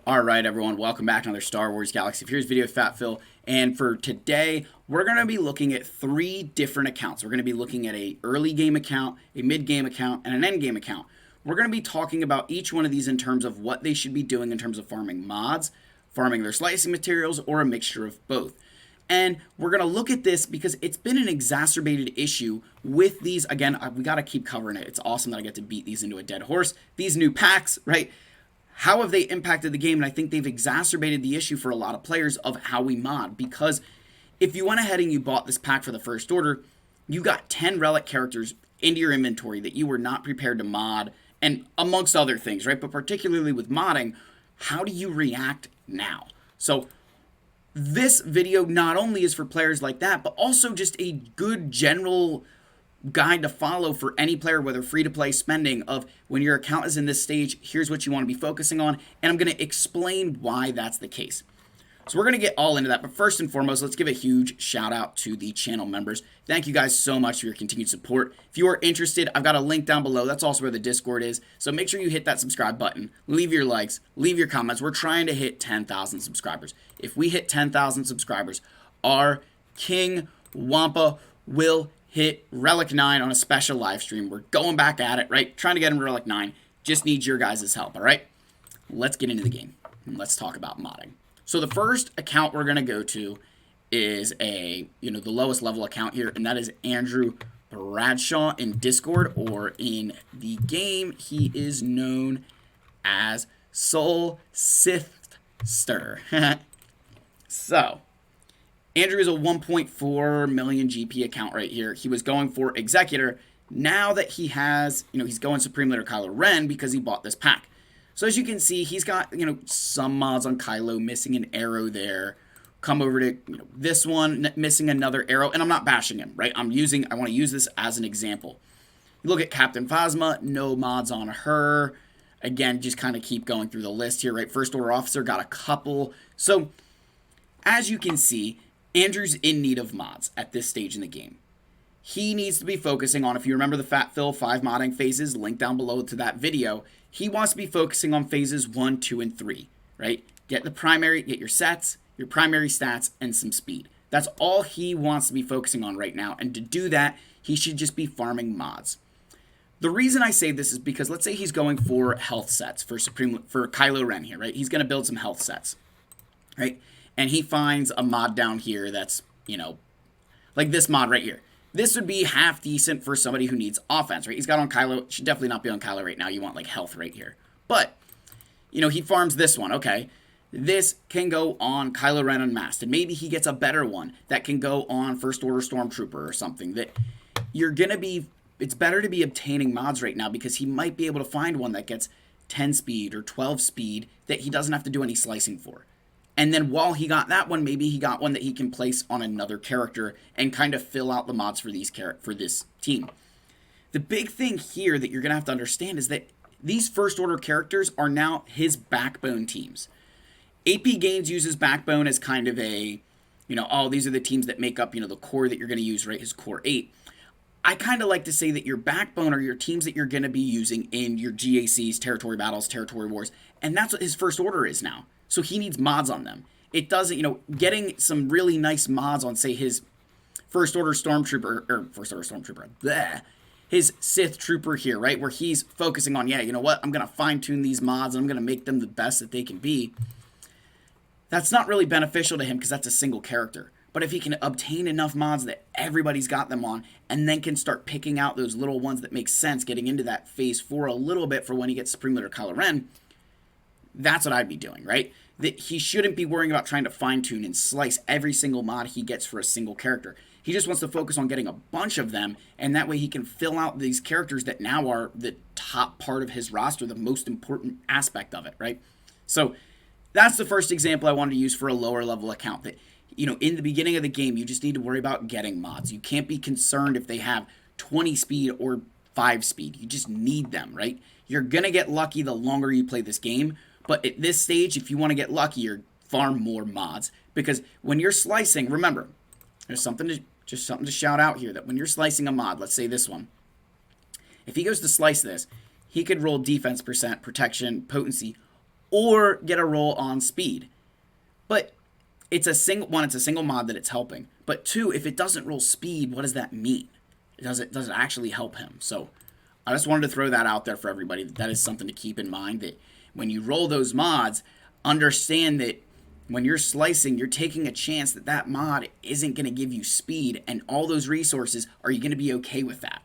Alright everyone, welcome back to another Star Wars Galaxy of Heroes video with Fat Phil. And for today, we're going to be looking at 3 different accounts. We're going to be looking at a early game account, a mid game account, and an end game account. We're going to be talking about each one of these in terms of what they should be doing in terms of farming mods, farming their slicing materials, or a mixture of both. And we're going to look at this because it's been an exacerbated issue with these. Again, we got to keep covering it. It's awesome that I get to beat these into a dead horse. These new packs, right? How have they impacted the game? And I think they've exacerbated the issue for a lot of players of how we mod. Because if you went ahead and you bought this pack for the First Order, you got 10 relic characters into your inventory that you were not prepared to mod, and amongst other things, right? But particularly with modding, how do you react now? So this video not only is for players like that, but also just a good general guide to follow for any player, whether free to play, spending, of when your account is in this stage, here's what you want to be focusing on, and I'm going to explain why that's the case. So we're going to get all into that, but first and foremost, let's give a huge shout out to the channel members. Thank you guys so much for your continued support. If you are interested, I've got a link down below. That's also where the Discord is, so make sure you hit that subscribe button, leave your likes, leave your comments. We're trying to hit 10,000 subscribers. If we hit 10,000 subscribers, our King Wampa will hit Relic 9 on a special live stream. We're going back at it, right? Trying to get him to Relic 9. Just need your guys' help, all right? Let's get into the game, and let's talk about modding. So the first account we're going to go to is the lowest level account here, and that is Andrew Bradshaw in Discord, or in the game, he is known as Soul Sithster. So, Andrew is a 1.4 million GP account right here. He was going for Executor. Now that he has, he's going Supreme Leader Kylo Ren because he bought this pack. So as you can see, he's got, some mods on Kylo, missing an arrow there. Come over to, this one, missing another arrow. And I'm not bashing him, right? I want to use this as an example. You look at Captain Phasma, no mods on her. Again, just kind of keep going through the list here, right? First Order Officer got a couple. So, as you can see, Andrew's in need of mods at this stage in the game. He needs to be focusing on, if you remember the Fat Phil 5 modding phases, link down below to that video, he wants to be focusing on phases 1, 2, and 3, right? Get your sets, your primary stats, and some speed. That's all he wants to be focusing on right now, and to do that, he should just be farming mods. The reason I say this is because let's say he's going for health sets for Kylo Ren here, right? He's going to build some health sets, right? And he finds a mod down here that's, like this mod right here. This would be half decent for somebody who needs offense, right? He's got on Kylo. Should definitely not be on Kylo right now. You want, like, health right here. But, he farms this one. Okay, this can go on Kylo Ren Unmasked. And maybe he gets a better one that can go on First Order Stormtrooper or something. That you're going to be... It's better to be obtaining mods right now because he might be able to find one that gets 10 speed or 12 speed that he doesn't have to do any slicing for. And then while he got that one, maybe he got one that he can place on another character and kind of fill out the mods for this team. The big thing here that you're going to have to understand is that these First Order characters are now his backbone teams. AP Games uses backbone as kind of a, these are the teams that make up, the core that you're going to use, right? His core 8. I kind of like to say that your backbone are your teams that you're going to be using in your GACs, Territory Battles, Territory Wars. And that's what his First Order is now. So he needs mods on them. It doesn't, getting some really nice mods on, say, his First Order Stormtrooper, his Sith Trooper here, right? Where he's focusing on, I'm going to fine-tune these mods and I'm going to make them the best that they can be. That's not really beneficial to him because that's a single character. But if he can obtain enough mods that everybody's got them on, and then can start picking out those little ones that make sense, getting into that Phase 4 a little bit for when he gets Supreme Leader Kylo Ren, that's what I'd be doing, right? That he shouldn't be worrying about trying to fine-tune and slice every single mod he gets for a single character. He just wants to focus on getting a bunch of them, and that way he can fill out these characters that now are the top part of his roster, the most important aspect of it, right? So that's the first example I wanted to use for a lower level account. That, in the beginning of the game, you just need to worry about getting mods. You can't be concerned if they have 20 speed or 5 speed. You just need them, right? You're going to get lucky the longer you play this game. But at this stage, if you want to get luckier, farm more mods. Because when you're slicing, remember, there's something to shout out here, that when you're slicing a mod, let's say this one, if he goes to slice this, he could roll defense percent, protection, potency, or get a roll on speed. But it's a single mod that it's helping. But two, if it doesn't roll speed, what does that mean? Does it actually help him? So I just wanted to throw that out there for everybody. That is something to keep in mind, that when you roll those mods, understand that when you're slicing, you're taking a chance that that mod isn't going to give you speed, and all those resources, are you going to be okay with that?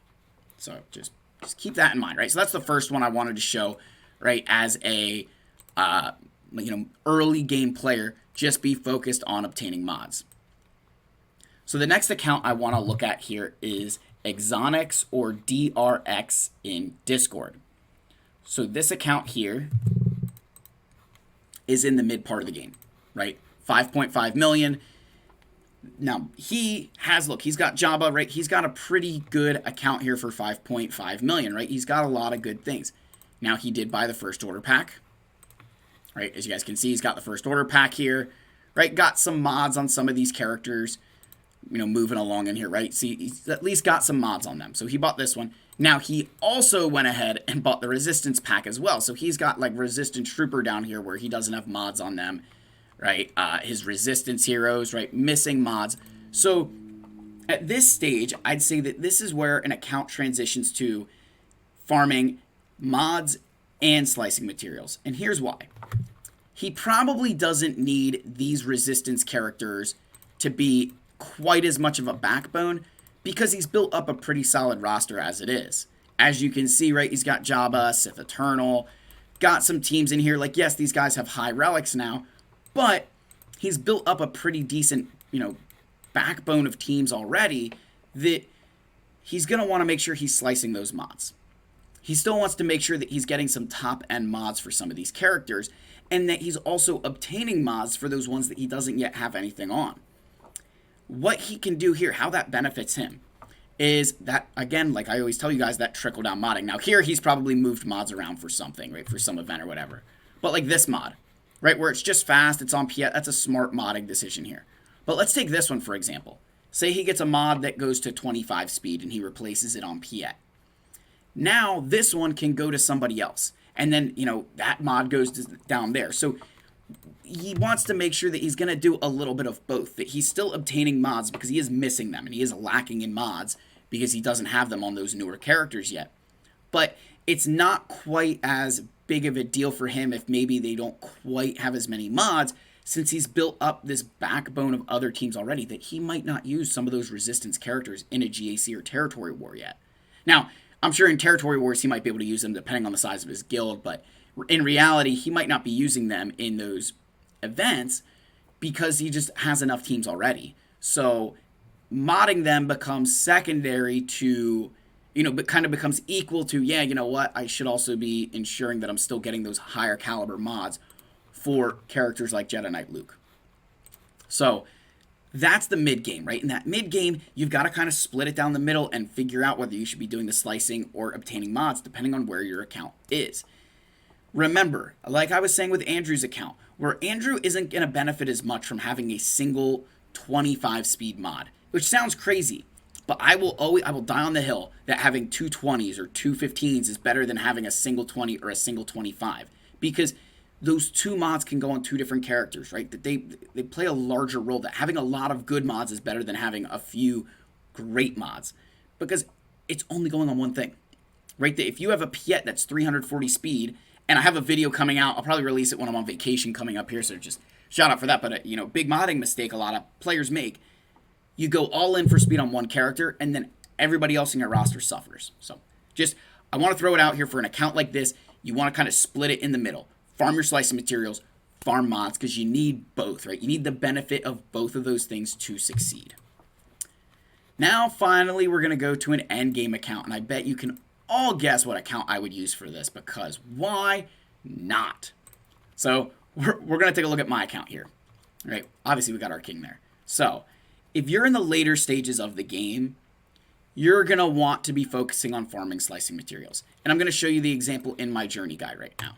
So just keep that in mind, right? So that's the first one I wanted to show, right? As a early game player, just be focused on obtaining mods. So the next account I want to look at here is Exonix, or DRX in Discord. So this account here is in the mid part of the game, right? 5.5 million. Now, he's got Jabba, right? He's got a pretty good account here for 5.5 million, right? He's got a lot of good things. Now, he did buy the First Order pack, right? As you guys can see, he's got the First Order pack here, right? Got some mods on some of these characters, moving along in here, right? See, he's at least got some mods on them. So he bought this one. Now, he also went ahead and bought the Resistance pack as well. So he's got, like, Resistance Trooper down here where he doesn't have mods on them, right? His Resistance heroes, right? Missing mods. So at this stage, I'd say that this is where an account transitions to farming mods and slicing materials. And here's why. He probably doesn't need these Resistance characters to be quite as much of a backbone, because he's built up a pretty solid roster as it is. As you can see, right, he's got Jabba, Sith Eternal, got some teams in here. Like, yes, these guys have high relics now, but he's built up a pretty decent, backbone of teams already, that he's going to want to make sure he's slicing those mods. He still wants to make sure that he's getting some top-end mods for some of these characters, and that he's also obtaining mods for those ones that he doesn't yet have anything on. What he can do here, how that benefits him, is that, again, like I always tell you guys, that trickle-down modding. Now, here, he's probably moved mods around for something, right, for some event or whatever. But like this mod, right, where it's just fast, it's on Piet, that's a smart modding decision here. But let's take this one, for example. Say he gets a mod that goes to 25 speed, and he replaces it on Piet. Now, this one can go to somebody else. And then, that mod goes down there. So he wants to make sure that he's going to do a little bit of both, that he's still obtaining mods because he is missing them, and he is lacking in mods because he doesn't have them on those newer characters yet. But it's not quite as big of a deal for him if maybe they don't quite have as many mods, since he's built up this backbone of other teams already, that he might not use some of those Resistance characters in a GAC or Territory War yet. Now, I'm sure in Territory Wars he might be able to use them depending on the size of his guild, but in reality, he might not be using them in those events because he just has enough teams already. So modding them becomes secondary to, but kind of becomes equal to, yeah, you know what, I should also be ensuring that I'm still getting those higher caliber mods for characters like Jedi Knight Luke. So that's the mid game, right? In that mid game, you've got to kind of split it down the middle and figure out whether you should be doing the slicing or obtaining mods, depending on where your account is. Remember, like I was saying with Andrew's account, where Andrew isn't going to benefit as much from having a single 25 speed mod, which sounds crazy, but I will die on the hill that having two 20s or two 15s is better than having a single 20 or a single 25, because those two mods can go on two different characters, right? That they play a larger role. That having a lot of good mods is better than having a few great mods, because it's only going on one thing, right? That if you have a Piet that's 340 speed, and I have a video coming out, I'll probably release it when I'm on vacation coming up here, so just shout out for that. But big modding mistake a lot of players make. You go all in for speed on one character, and then everybody else in your roster suffers. So I want to throw it out here for an account like this. You want to kind of split it in the middle. Farm your slicing materials, farm mods, because you need both, right? You need the benefit of both of those things to succeed. Now, finally, we're going to go to an end game account, and I bet you can all guess what account I would use for this, because why not? So we're going to take a look at my account here, right? Obviously, we got our king there. So if you're in the later stages of the game, you're going to want to be focusing on farming slicing materials. And I'm going to show you the example in my journey guide right now.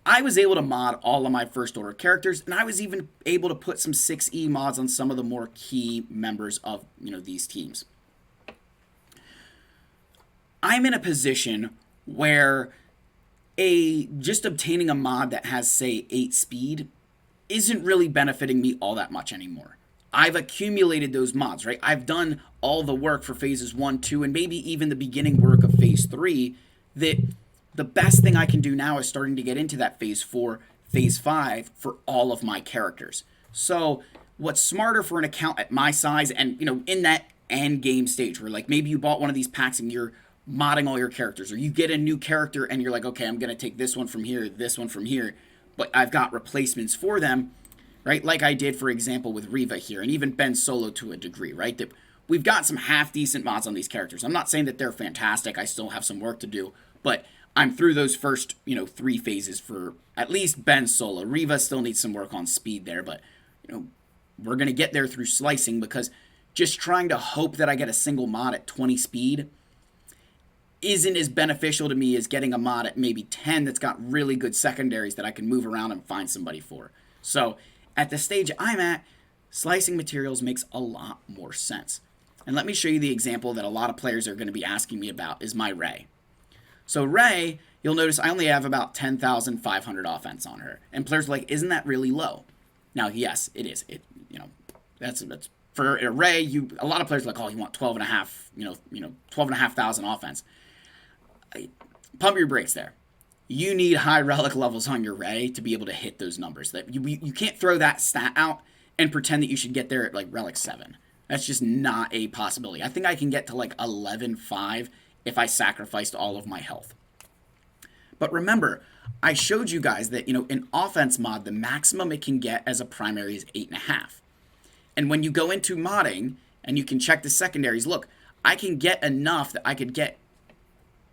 I was able to mod all of my First Order characters, and I was even able to put some 6E mods on some of the more key members of these teams. I'm in a position where just obtaining a mod that has, say, 8 speed isn't really benefiting me all that much anymore. I've accumulated those mods, right? I've done all the work for phases 1, 2, and maybe even the beginning work of phase 3, that the best thing I can do now is starting to get into that phase 4, phase 5 for all of my characters. So what's smarter for an account at my size and, in that end game stage where, like, maybe you bought one of these packs and you're modding all your characters, or you get a new character and you're like, okay, I'm going to take this one from here, this one from here, but I've got replacements for them, right? Like I did, for example, with Riva here, and even Ben Solo to a degree, right? That we've got some half-decent mods on these characters. I'm not saying that they're fantastic. I still have some work to do, but I'm through those first, 3 phases for at least Ben Solo. Riva still needs some work on speed there, but, we're going to get there through slicing, because just trying to hope that I get a single mod at 20 speed isn't as beneficial to me as getting a mod at maybe 10 that's got really good secondaries that I can move around and find somebody for. So at the stage I'm at, slicing materials makes a lot more sense. And let me show you the example that a lot of players are going to be asking me about is my Rey. So Rey, you'll notice I only have about 10,500 offense on her. And players are like, isn't that really low? Now, yes, it is. That's for a Rey, a lot of players are like, oh, you want 12 and a half, 12,500 offense. Pump your brakes there. You need high relic levels on your Rey to be able to hit those numbers. That you can't throw that stat out and pretend that you should get there at like relic 7. That's just not a possibility. I think I can get to like 11.5 if I sacrificed all of my health. But remember, I showed you guys that, in offense mod, the maximum it can get as a primary is 8.5. And when you go into modding and you can check the secondaries, look, I can get enough that I could get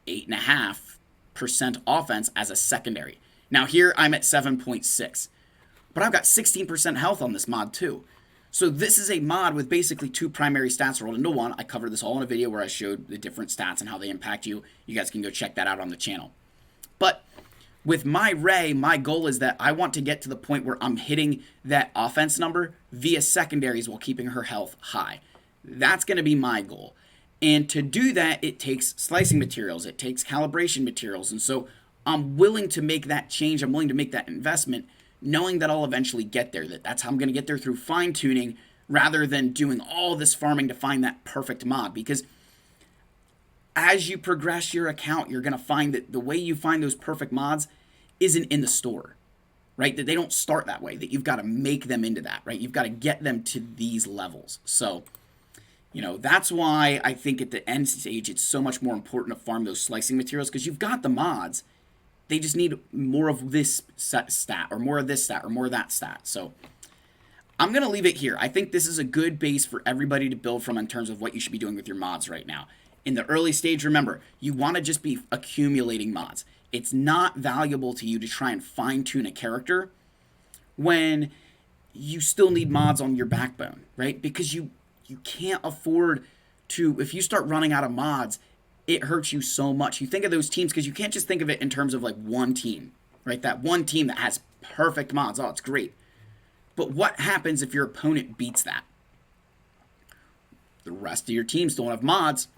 8.5% offense as a secondary. Now here I'm at 7.6, but I've got 16% health on this mod too. So this is a mod with basically 2 primary stats rolled into one. I covered this all in a video where I showed the different stats and how they impact you. You guys can go check that out on the channel. But with my Rey, my goal is that I want to get to the point where I'm hitting that offense number via secondaries while keeping her health high. That's going to be my goal. And to do that, it takes slicing materials. It takes calibration materials. And so I'm willing to make that change. I'm willing to make that investment, knowing that I'll eventually get there. That's how I'm going to get there, through fine-tuning rather than doing all this farming to find that perfect mod. Because as you progress your account, you're going to find that the way you find those perfect mods isn't in the store, right? That they don't start that way, that you've got to make them into that, right? You've got to get them to these levels. So, that's why I think at the end stage, it's so much more important to farm those slicing materials, because you've got the mods. They just need more of this stat, or more of this stat, or more of that stat. So I'm going to leave it here. I think this is a good base for everybody to build from in terms of what you should be doing with your mods right now. In the early stage, remember, you want to just be accumulating mods. It's not valuable to you to try and fine-tune a character when you still need mods on your backbone, right? Because you can't afford to, if you start running out of mods, it hurts you so much. You think of those teams, because you can't just think of it in terms of like one team, right? That one team that has perfect mods. Oh, it's great. But what happens if your opponent beats that? The rest of your teams don't have mods,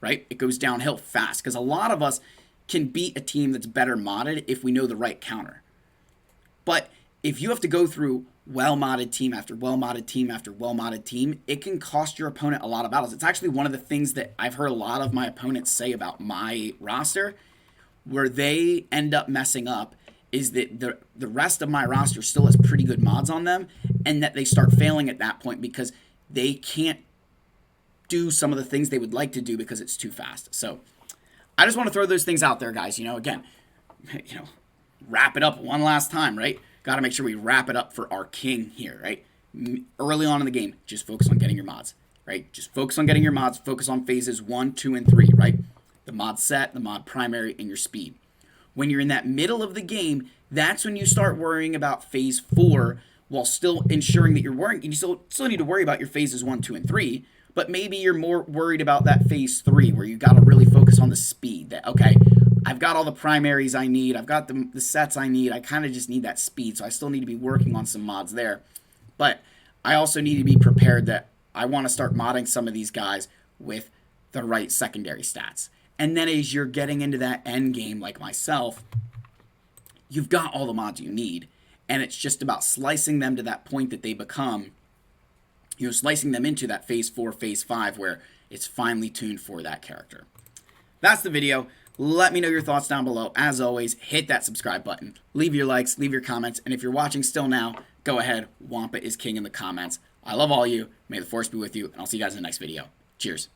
right? It goes downhill fast, because a lot of us can beat a team that's better modded if we know the right counter. But if you have to go through well-modded team after well-modded team after well-modded team, it can cost your opponent a lot of battles. It's actually one of the things that I've heard a lot of my opponents say about my roster, where they end up messing up, is that the rest of my roster still has pretty good mods on them, and that they start failing at that point because they can't do some of the things they would like to do because it's too fast. So I just want to throw those things out there, guys. Again, wrap it up one last time, right? Got to make sure we wrap it up for our king here, right? Early on in the game, just focus on getting your mods, right? Just focus on getting your mods. Focus on phases 1, 2, and 3, right? The mod set, the mod primary, and your speed. When you're in that middle of the game, that's when you start worrying about phase 4, while still ensuring that you're worrying. You still need to worry about your phases 1, 2, and 3, but maybe you're more worried about that phase 3, where you got to really focus on the speed. That, okay, I've got all the primaries I need. I've got the sets I need. I kind of just need that speed, so I still need to be working on some mods there. But I also need to be prepared that I want to start modding some of these guys with the right secondary stats. And then as you're getting into that end game, like myself, you've got all the mods you need. And it's just about slicing them to that point that they become, slicing them into that phase 4, phase 5, where it's finely tuned for that character. That's the video. Let me know your thoughts down below. As always, hit that subscribe button. Leave your likes, leave your comments, and if you're watching still now, go ahead. Wampa is king in the comments. I love all you. May the force be with you, and I'll see you guys in the next video. Cheers.